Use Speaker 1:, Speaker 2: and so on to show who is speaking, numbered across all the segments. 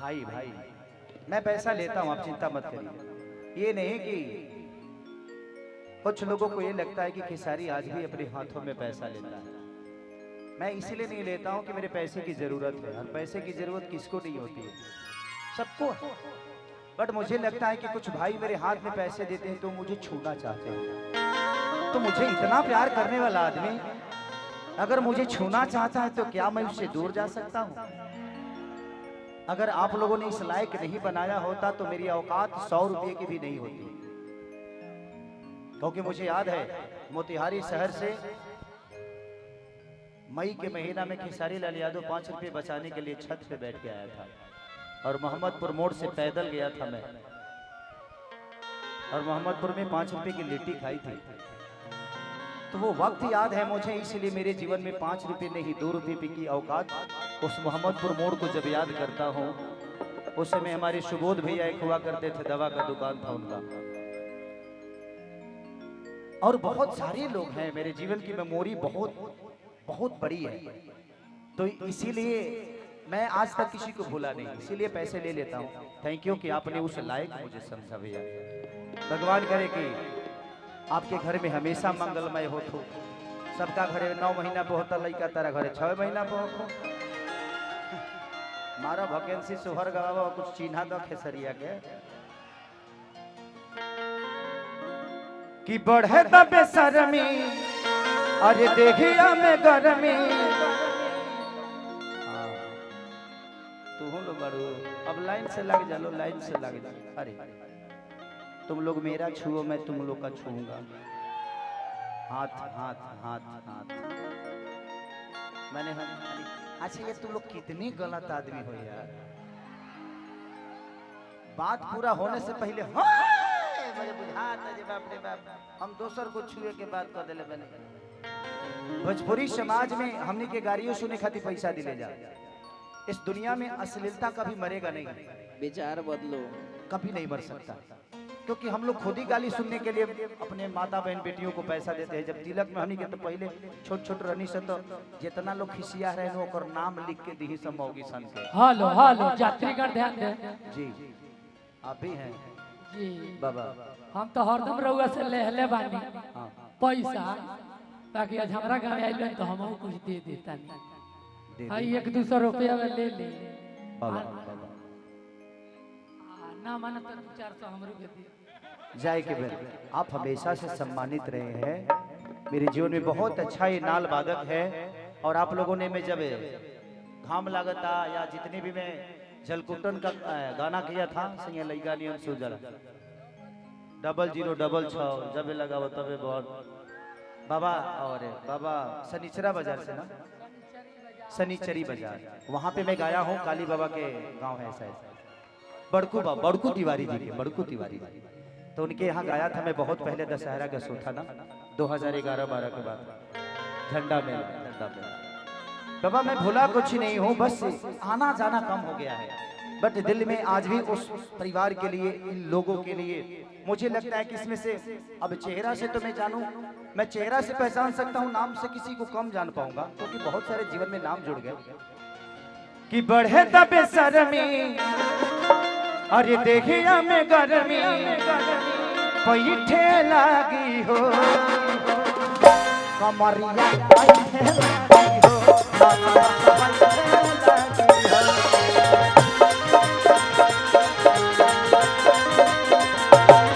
Speaker 1: भाई भाई मैं पैसा लेता हूँ, आप चिंता मत करिए। ये नहीं कि कुछ लोगों को ये लगता है कि खेसारी आज भी अपने हाथों में पैसा लेता है। मैं इसीलिए नहीं लेता हूँ कि मेरे पैसे की जरूरत है, और पैसे की जरूरत किसको नहीं होती है, सबको है। बट मुझे लगता है कि कुछ भाई मेरे हाथ में पैसे देते हैं तो मुझे छूना चाहते हैं। तो मुझे इतना प्यार करने वाला आदमी अगर मुझे छूना चाहता है तो क्या मैं उससे दूर जा सकता हूँ? अगर आप लोगों ने इस लायक नहीं बनाया होता तो मेरी औकात 100 रुपये की भी नहीं होती। क्योंकि मुझे याद है मोतिहारी शहर से मई के महीना में खेसारी लाल यादव 5 रुपये बचाने के लिए छत पे बैठ के आया था, और मोहम्मदपुर मोड़ से पैदल गया था मैं, और मोहम्मदपुर में 5 रुपये की लिट्टी खाई थी। तो वो वक्त याद है मुझे, इसलिए मेरे जीवन में 5 रुपये नहीं 2 रुपये की औकात उस मोहम्मदपुर मोड़ को जब याद करता हूँ। उस समय हमारे सुबोध भैया एक हुआ करते थे, दवा का दुकान था उनका, और बहुत सारे लोग हैं। मेरे जीवन की मेमोरी बहुत बहुत बड़ी है, तो इसीलिए मैं आज तक किसी को भूला नहीं, इसीलिए पैसे ले लेता हूँ। थैंक यू कि आपने उस लायक मुझे समझा भैया। भगवान करे कि आपके घर में हमेशा मंगलमय हो, तो सबका घरे 9 महीना पे होता लड़का, तारा घरे 6 महीना पे हो। मारा वैकेंसी सोहर गवावा कुछ चिन्हा दो खेसरिया के कि बढ़े तबे शर्मी, अरे देखिया में गरमी। तू लो बड़ू, अब लाइन से लग जा लो, लाइन से लग जा। अरे तुम लोग मेरा छुओ, मैं तुम लोग का छूऊंगा। हाथ हाथ हाथ हाथ। मैंने अच्छा ये तुम लोग कितने गलत आदमी हो यार। बात पूरा होने से पहले मुझे बुझाता जे बाप रे बाप, हम दोसर को छुए के बात कर देले बने। भोजपुरी समाज में हमने के गाड़ियों सुने खातिर पैसा दिले जा। इस दुनिया में अश्लीलता कभी मरेगा नहीं,
Speaker 2: विचार बदलो,
Speaker 1: कभी नहीं मर सकता। क्योंकि हम लोग खुद ही गाली सुनने के लिए अपने माता बहन बेटियों को पैसा देते हैं। जब तिलक में हमने के तो पहले छोट छोट रनी से तो जितना लोग खिसिया रहे हैं ओकर नाम लिख के दी सब मौगी सन के।
Speaker 3: हेलो हेलो यात्रीगण ध्यान दे
Speaker 1: जी, आप भी हैं
Speaker 3: जी
Speaker 1: बाबा।
Speaker 3: हम तो हरदम रउआ से लेहले बानी
Speaker 1: हाँ
Speaker 3: पैसा, ताकि आज हमरा गाँव आइल तो हम कुछ दे देता नहीं। हाई 100-200 रुपया में ले ले
Speaker 1: बाबा बाबा
Speaker 3: ना माने तो 400 हमरो के दे
Speaker 1: जाए के बेन। आप हमेशा से सम्मानित रहे हैं मेरे जीवन में। बहुत अच्छा ये नाल वादक है, और आप लोगों ने मैं जब घाम लागता या जितने भी मैं जलकुटन का गाना किया था सिंह लइका नियम सुजल 0066 जब लगा वो तबे बहुत बाबा। और बाबा सनीचरा बाजार से ना, सनीचरी बाजार, वहाँ पे मैं गाया हूँ। काली बाबा के गांव है ऐसा ऐसा, बड़कू तिवारी जी के, बड़कू तिवारी जी, तो उनके यहाँ गाया था मैं बहुत पहले। दशहरा का शो था ना 2011-12 के बाद, झंडा मेला। बाबा मैं भूला कुछ नहीं हूँ, बस आना जाना कम हो गया है, बट दिल में आज भी उस परिवार के लिए, इन लोगों के लिए मुझे लगता है कि इसमें से अब चेहरा से तो मैं जानूं, मैं चेहरा से पहचान सकता हूँ, नाम से किसी को कम जान पाऊंगा, क्योंकि बहुत सारे जीवन में नाम जुड़ गए। कि बढ़े तबे शर्मी, अरे देखिया में गरमी, पैठे लागी हो कमरिया, पैठे लागी हो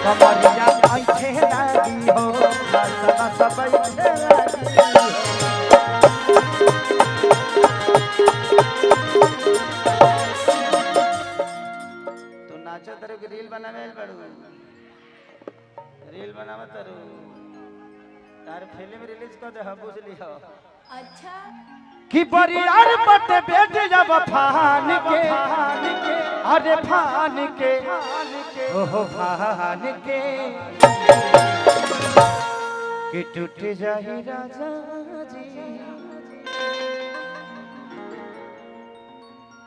Speaker 1: कमरिया, पैठे लागी हो सब पैठे लागी हो। तो नाचो तरह की रील बनावे बड़ू, रील बनावा तरु तार फिल्म रिलीज कर दे, बुझ लियो।
Speaker 4: अच्छा
Speaker 1: कि बरियार पट बैठ जब फान के, अरे फान के, ओहो फान के, कि टूट जाही राजा जी,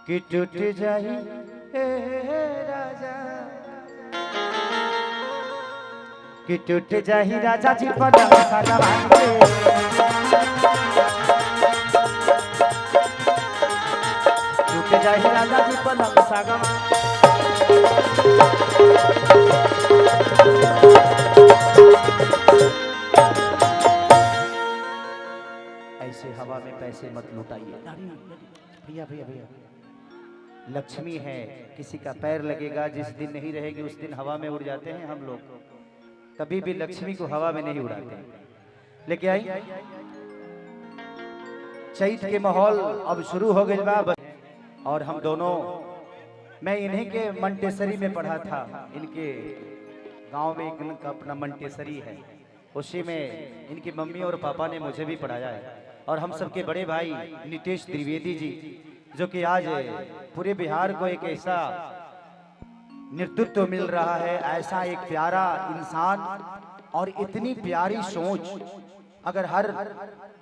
Speaker 1: कि टूट जाही राजा, कि टूट जाही राजा जी पलंग सजवान के, टूट जाहि राजा जी पलंग सागम। ऐसे हवा में पैसे मत लुटाइए भैया भैया भैया। लक्ष्मी है, किसी का पैर लगेगा, जिस दिन नहीं रहेगी उस दिन हवा में उड़ जाते हैं हम लोग, कभी भी लक्ष्मी को हवा में नहीं उड़ाते। लेके आई चैत के माहौल अब शुरू हो गई बा, और हम दोनों, मैं इन्हीं के मंटेसरी में पढ़ा था, इनके गांव में एक इनका अपना मंटेसरी है, उसी में इनकी मम्मी और पापा ने मुझे भी पढ़ाया है। और हम सबके बड़े भाई नितेश द्विवेदी जी, जो कि आज पूरे बिहार को एक ऐसा नेतृत्व मिल रहा है, ऐसा एक प्यारा इंसान और इतनी प्यारी सोच। अगर हर,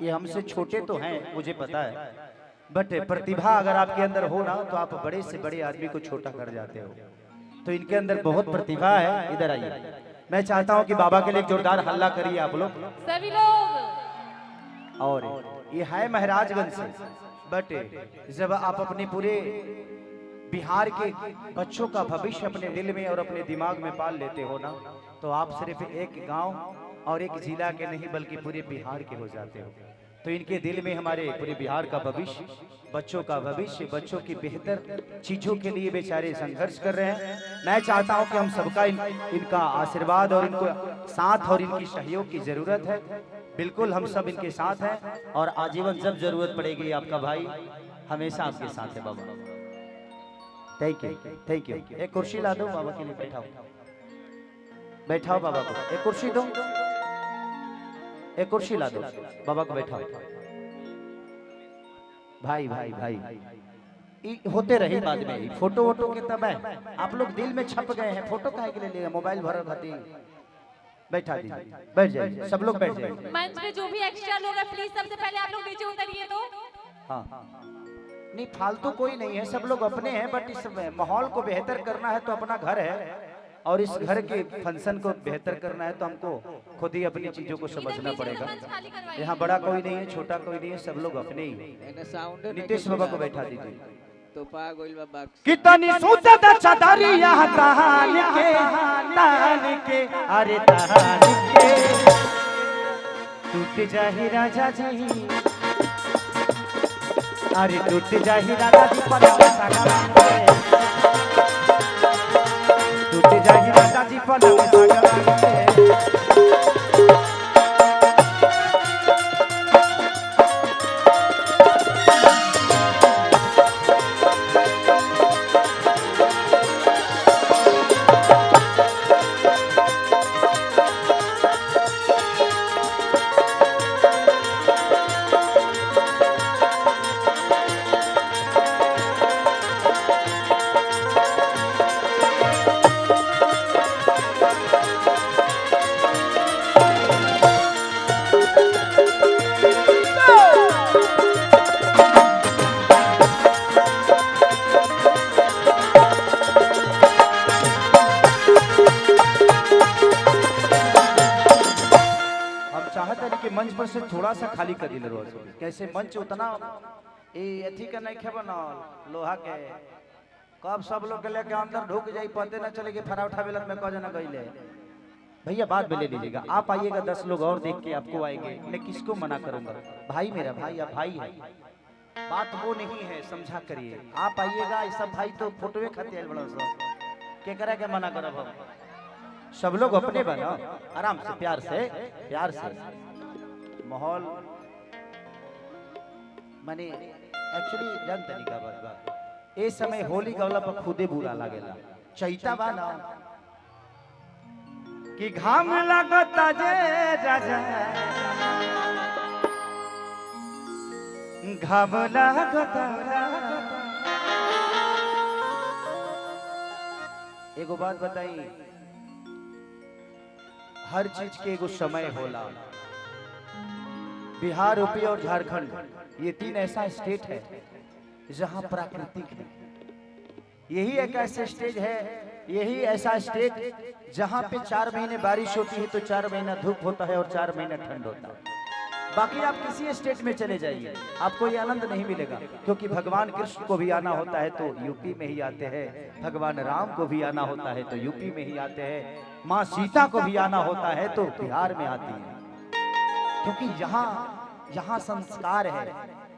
Speaker 1: ये हमसे छोटे तो हैं मुझे पता है, बट प्रतिभा अगर आपके अंदर हो ना तो आप बड़े से बड़े आदमी को छोटा कर जाते हो। तो इनके अंदर बहुत प्रतिभा है। इधर आइए, मैं चाहता हूं कि बाबा के लिए जोरदार हल्ला करिए आप लोग
Speaker 2: सभी लोग।
Speaker 1: और ये है महाराजगंज से, बट जब आप अपने पूरे बिहार के बच्चों का भविष्य अपने दिल में और अपने दिमाग में पाल लेते हो ना, तो आप सिर्फ एक गांव और एक जिला के नहीं बल्कि पूरे बिहार के हो जाते हो। तो इनके दिल में हमारे पूरे बिहार का भविष्य, बच्चों का भविष्य, बच्चों की बेहतर चीजों के लिए बेचारे संघर्ष कर रहे हैं। मैं चाहता हूं कि हम सबका इनका आशीर्वाद और इनको साथ और इनकी सहयोग की जरूरत है। बिल्कुल हम सब इनके साथ हैं और आजीवन जब जरूरत पड़ेगी आपका भाई हमेशा आपके साथ है बाबा। Thank you thank you. एक कुर्सी ला दो बाबा के लिए, बैठाओ बैठाओ बाबा को, एक कुर्सी दो, एक कुर्सी ला दो बाबा को, बैठाओ। भाई भाई भाई होते रहे बाद में फोटो वोटो के तब है, आप लोग दिल में छप गए हैं, फोटो काहे के लिए ले, मोबाइल भर भरती। बैठा दीजिए, बैठ जाइए, सब लोग बैठ जाइए।
Speaker 2: मंच पे जो भी एक्स्ट्रा लोग हैं प्लीज सबसे पहले आप लोग नीचे उतरिए। तो
Speaker 1: हाँ नहीं, फालतू कोई नहीं है, सब लोग अपने हैं, बट इस माहौल को बेहतर करना है तो अपना घर है, और इस घर के फंक्शन को बेहतर करना है तो हमको खुद ही अपनी चीजों को समझना पड़ेगा। यहाँ बड़ा कोई नहीं है, छोटा कोई नहीं है, सब लोग अपने ही हैं। नीतीश बाबा को बैठा दीजिए। कितनी सूचत चदरिया तान के अरे तान के टूट जाही राजा जी, अरे टूट जाही राजा जी पलंग सागम के, टूट जाही राजा जी पलंग सागम के। मंच पर से थोड़ा सा खाली कर दिल रोज, कैसे मंच उतना अथी का नहीं खे बना लोहा के, कब सब लोग के लेके अंदर ढुक जाई पते न चले कि फराउठा बेलन में कौन न गईले। भैया बाद में ले लीजिएगा, आप आइएगा 10 लोग और देख के आपको आएंगे, मैं किसको मना करूंगा, भाई मेरा भाई, आप भाई है, बात वो नहीं है, समझा करिए। आप आइएगा, सब भाई तो फोटोए खाते बड़ा सब के करे के मना करब, सब लोग अपने बना, आराम से प्यार से माहौल माने एक्चुअली जन तरीका बा। ए समय होली गवला पर खुदे बुरा लागेला, चैता बा ना कि घाम लागता जे राजा, घाम लागता। एगो बात बताई, हर चीज के एगो समय होला। बिहार, यूपी और झारखंड ये 3 ऐसा स्टेट है जहां प्राकृतिक है। यही एक ऐसा स्टेज है, यही ऐसा स्टेट जहां पे 4 महीने बारिश होती है तो 4 महीना धूप होता है और 4 महीना ठंड होता है। बाकी आप किसी स्टेट में चले जाइए आपको ये आनंद नहीं मिलेगा, क्योंकि भगवान कृष्ण को भी आना होता है तो यूपी में ही आते हैं, भगवान राम को भी आना होता है तो यूपी में ही आते हैं, माँ सीता को भी आना होता है तो बिहार में आती है, क्योंकि यहाँ संस्कार है,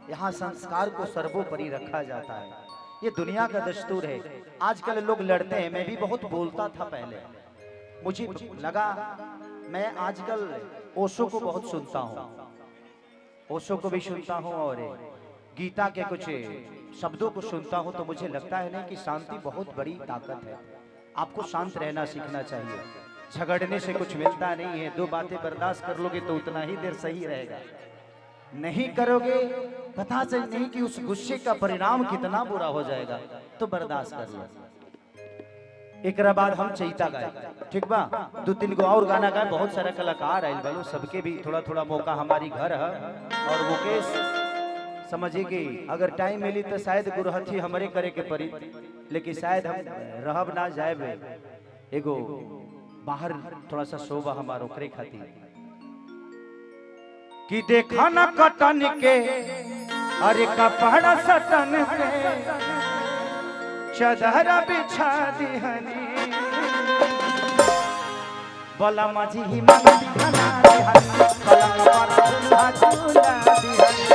Speaker 1: यहाँ संस्कार को सर्वोपरि रखा जाता है। ये दुनिया का दस्तूर है। आजकल लोग लड़ते हैं, मैं भी बहुत बोलता था पहले, मुझे लगा मैं आजकल ओशो को बहुत सुनता हूँ, ओशो को भी सुनता हूँ और गीता के कुछ शब्दों को सुनता हूँ, तो मुझे लगता है ना कि शांति बहुत बड़ी ताकत है। आपको शांत रहना सीखना चाहिए, झगड़ने से कुछ मिलता नहीं है, दो बातें बर्दाश्त कर लोगे तो उतना ही देर सही रहेगा, नहीं करोगे पता चल नहीं कि उस गुस्से का परिणाम कितना बुरा हो जाएगा, तो बर्दाश्त कर लो। एक बाद हम चैता गाए, ठीक बा, 2-3 गो और गाना गाए, बहुत सारा कलाकार आयल बोलो, सबके भी थोड़ा थोड़ा मौका, हमारी घर है और मुकेश समझिए कि अगर टाइम मिली तो शायद गुरहथी हमारे करे के परी, लेकिन शायद हम रहब ना जाए, एगो बाहर थोड़ा सा शोभा हमार ओकरे खातिर कि देखा न कटन के अरे कपड़ा सटन के चदरा बिछा दिहनी बोला माझी ही मन दिहना दिहनी पलंग पर झूला झूला दिहनी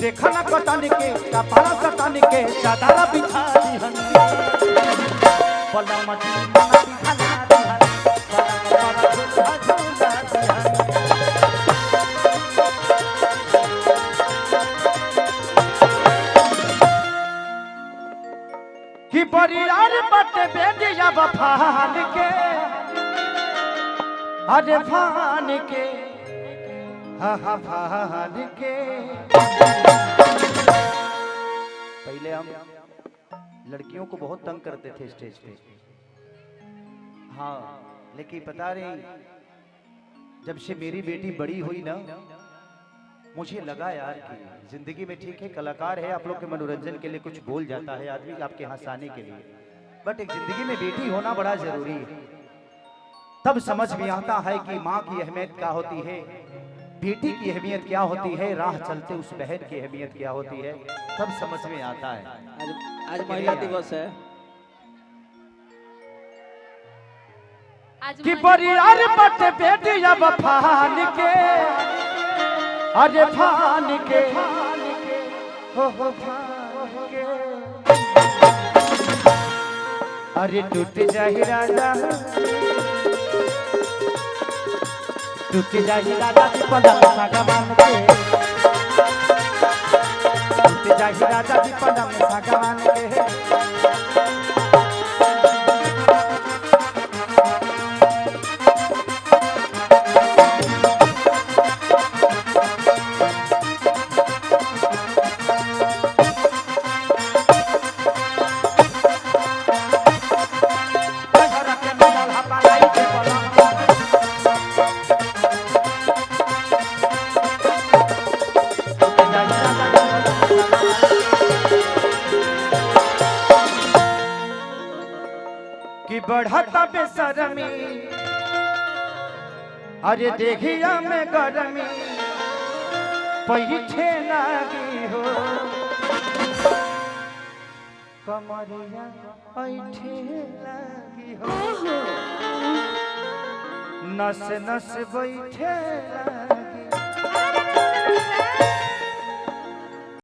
Speaker 1: देखा न कटन के कपड़ा सटन के चदरा बिछा दिहनी बोला माझी ही मन दिहना दिहनी पलंग पर झूला झूला दिहनी कि परियार बट बेटिया बफान के अरे फान के हा फान के। पहले हम लड़कियों को बहुत तंग करते थे स्टेज पे, हाँ, लेकिन पता नहीं जब से मेरी बेटी बड़ी हुई ना, मुझे लगा यार कि जिंदगी में ठीक है कलाकार है, आप लोग के मनोरंजन के लिए कुछ बोल जाता है आदमी आपके हंसाने के लिए, बट एक जिंदगी में बेटी होना बड़ा जरूरी है। तब समझ में आता है कि माँ की अहमियत क्या होती है, बेटी की अहमियत क्या होती है, राह चलते उस बहन की अहमियत क्या होती है, तब समझ में आता है।
Speaker 4: आज महिला दिवस है
Speaker 1: कि परियार बट बेटिया बफान के अरे फान के हो फान के अरे टूट जाहि राजा टूट जाहि राजा जी पदम सागवान के टूट जाहि राजा जी पदम सागवान के बढ़ता बेसरमी अरे देखिया में गरमी पैठे लागी हो कमरिया पैठे लागी हो नस नस बैठे लागी